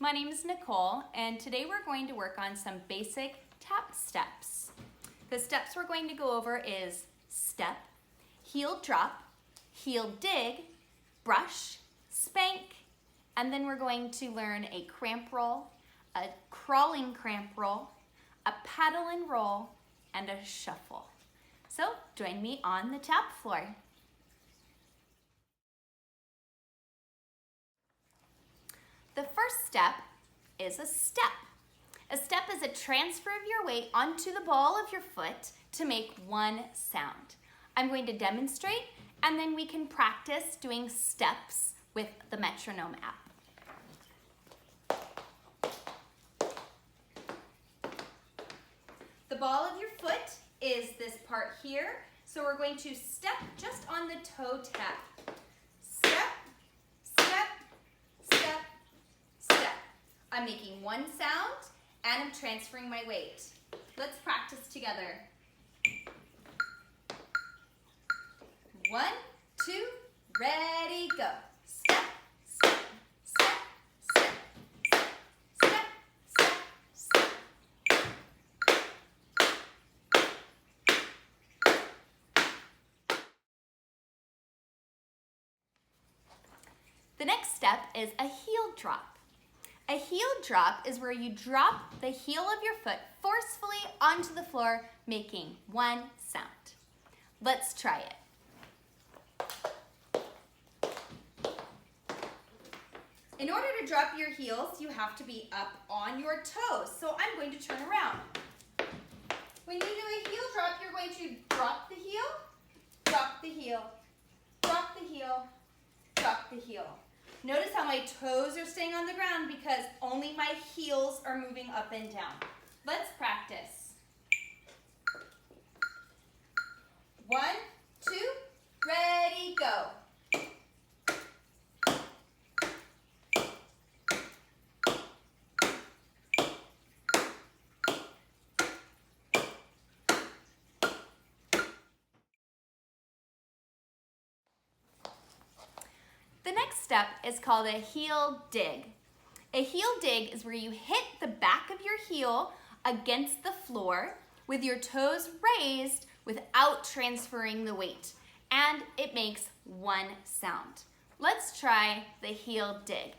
My name is Nicole, and today we're going to work on some basic tap steps. The steps we're going to go over is step, heel drop, heel dig, brush, spank, and then we're going to learn a cramp roll, a crawling cramp roll, a paddle and roll, and a shuffle. So join me on the tap floor. The first step is a step. A step is a transfer of your weight onto the ball of your foot to make one sound. I'm going to demonstrate, and then we can practice doing steps with the metronome app. The ball of your foot is this part here, so we're going to step just on the toe tap. I'm making one sound and I'm transferring my weight. Let's practice together. 1, 2, ready, go. Step, step, step, step, step, step, step, step. The next step is a heel drop. A heel drop is where you drop the heel of your foot forcefully onto the floor, making one sound. Let's try it. In order to drop your heels, you have to be up on your toes. So I'm going to turn around. When you do a heel drop, you're going to drop the heel, drop the heel, drop the heel, drop the heel. Notice how my toes are staying on the ground because only my heels are moving up and down. Let's practice. 1, 2, ready, go. The next step is called a heel dig. A heel dig is where you hit the back of your heel against the floor with your toes raised without transferring the weight, and it makes one sound. Let's try the heel dig.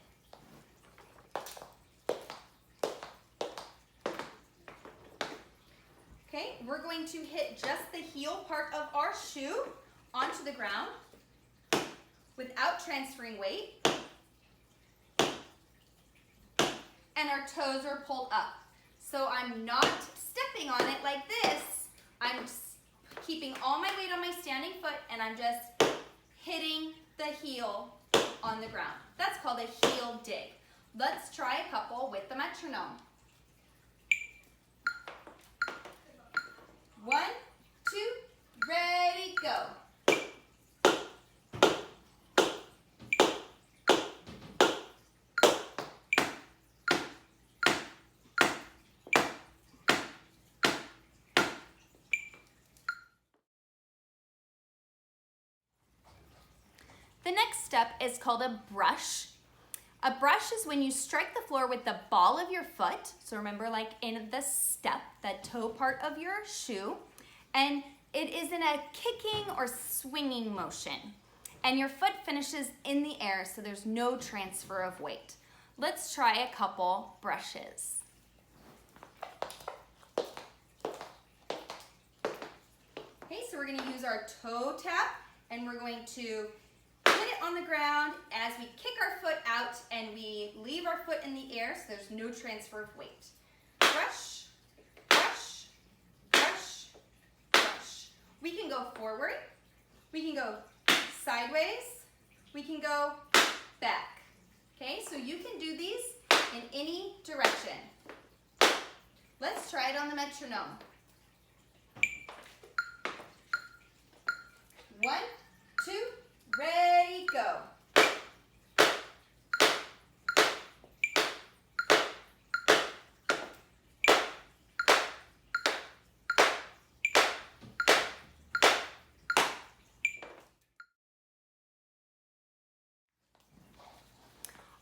Okay, we're going to hit just the heel part of our shoe onto the ground without transferring weight, and our toes are pulled up. So I'm not stepping on it like this. I'm keeping all my weight on my standing foot, and I'm just hitting the heel on the ground. That's called a heel dig. Let's try a couple with the metronome. 1, 2, ready, go. The next step is called a brush. A brush is when you strike the floor with the ball of your foot. So remember, like in the step, that toe part of your shoe. And it is in a kicking or swinging motion. And your foot finishes in the air, so there's no transfer of weight. Let's try a couple brushes. Okay, so we're going to use our toe tap, and we're going to hit it on the ground as we kick our foot out and we leave our foot in the air, so there's no transfer of weight. Brush, brush, brush, brush. We can go forward, we can go sideways, we can go back. Okay, so you can do these in any direction. Let's try it on the metronome. 1, 2, ready, go.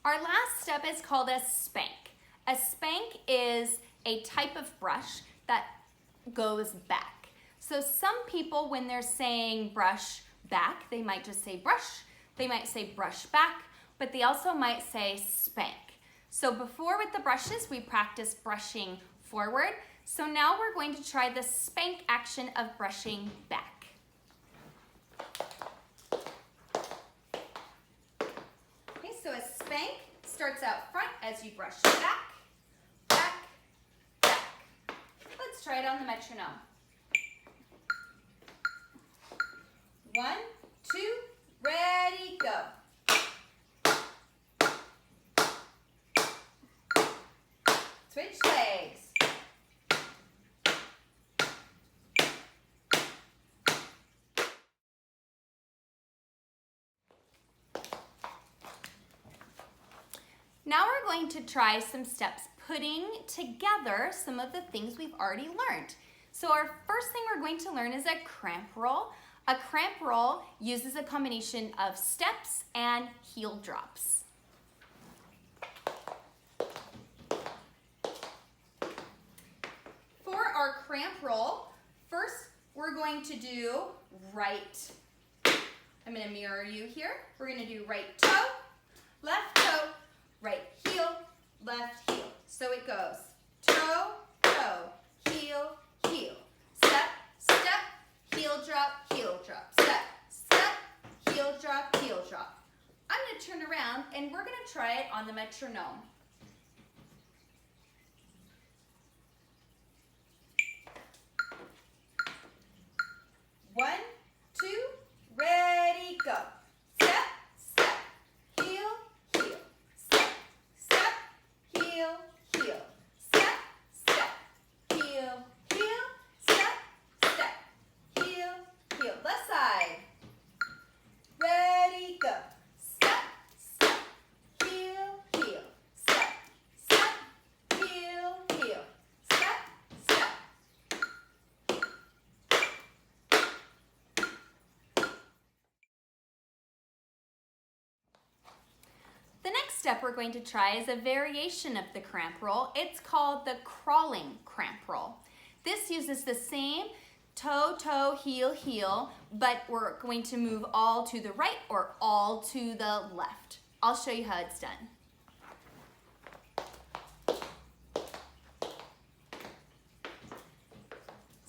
Our last step is called a spank. A spank is a type of brush that goes back. So some people, when they're saying brush back, they might just say brush, they might say brush back, but they also might say spank. So before with the brushes, we practiced brushing forward. So now we're going to try the spank action of brushing back. Okay, so a spank starts out front as you brush back, back, back. Let's try it on the metronome. 1, 2, ready, go. Switch legs. Now we're going to try some steps putting together some of the things we've already learned. So our first thing we're going to learn is a cramp roll. A cramp roll uses a combination of steps and heel drops. For our cramp roll, first we're going to do right. I'm going to mirror you here. We're going to do right toe, right heel, left heel. So it goes toe, toe, heel, heel, step, step, heel drop, step, step, heel drop, heel drop. I'm going to turn around and we're going to try it on the metronome. One, two, ready, go. Step, step, heel, heel, step, step, heel, heel, step, step, heel, heel, step, step, heel, heel. Left side. Ready, go. Step, step, heel, heel, step, step, heel, heel, step, step. The next step we're going to try is a variation of the cramp roll. It's called the crawling cramp roll. This uses the same toe, toe, heel, heel, but we're going to move all to the right or all to the left. I'll show you how it's done.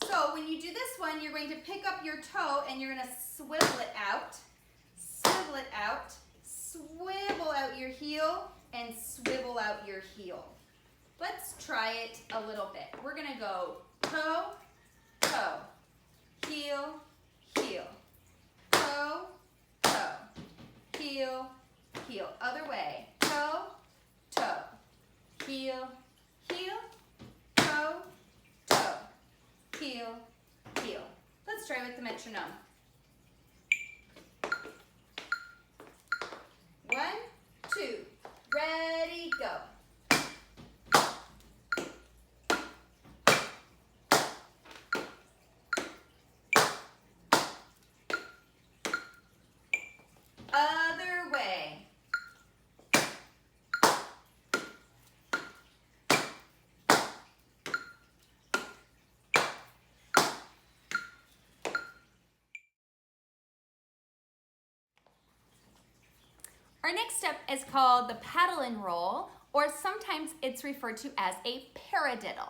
So when you do this one, you're going to pick up your toe and you're going to swivel it out, swivel out your heel, and swivel out your heel. Let's try it a little bit. We're going to go toe, toe, heel, heel, toe, toe, heel, heel. Other way, toe, toe, heel, heel, toe, toe, heel, heel. Let's try with the metronome. 1, 2, ready, go. Other way. Our next step is called the paddle and roll, or sometimes it's referred to as a paradiddle.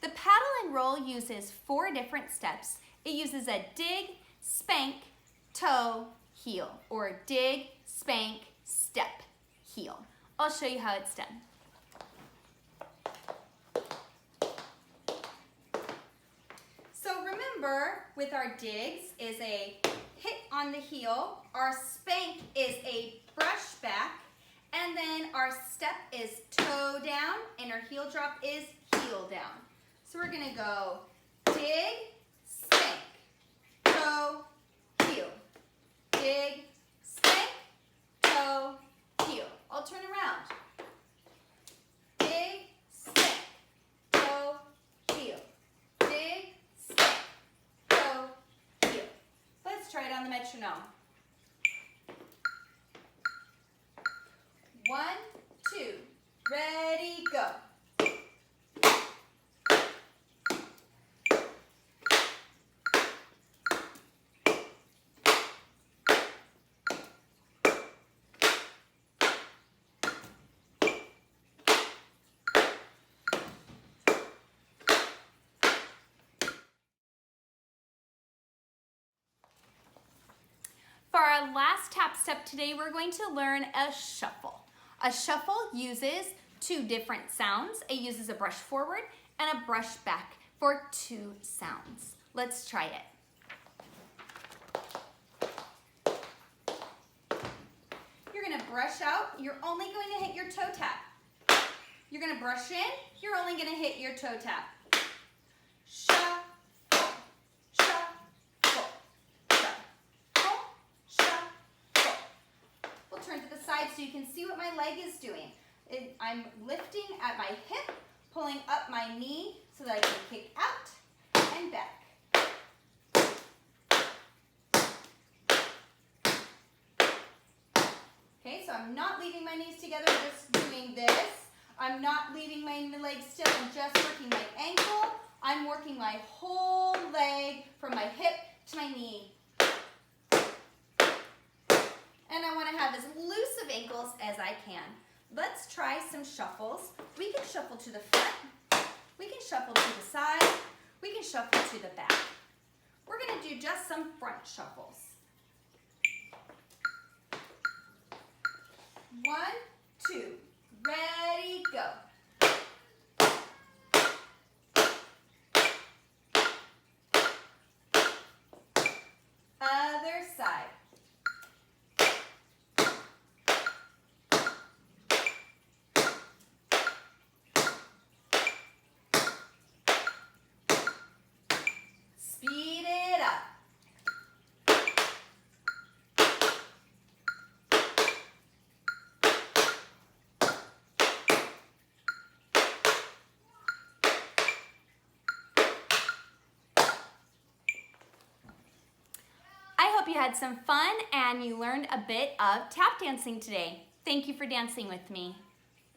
The paddle and roll uses 4 different steps. It uses a dig, spank, toe, heel, or dig, spank, step, heel. I'll show you how it's done. So remember, with our digs is a hit on the heel, our spank is a brush back, and then our step is toe down, and our heel drop is heel down. So we're gonna go dig, spank, toe, heel, dig, spank, toe, heel. I'll turn around. Dig, spank, toe, heel, dig, spank, toe, heel. Let's try it on the metronome. 1, ready, go. For our last tap step today, we're going to learn a shuffle. A shuffle uses two different sounds. It uses a brush forward and a brush back for two sounds. Let's try it. You're gonna brush out, you're only going to hit your toe tap. You're gonna brush in, you're only gonna hit your toe tap. Shuffle, shuffle, shuffle, shuffle. We'll turn to the side so you can see what my leg is doing. I'm lifting at my hip, pulling up my knee so that I can kick out and back. Okay, so I'm not leaving my knees together, just doing this. I'm not leaving my legs still, I'm just working my ankle. I'm working my whole leg from my hip to my knee. And I want to have as loose of ankles as I can. Let's try some shuffles. We can shuffle to the front, we can shuffle to the side, we can shuffle to the back. We're going to do just some front shuffles. 1, 2, ready, go. Other side. Speed it up. I hope you had some fun and you learned a bit of tap dancing today. Thank you for dancing with me.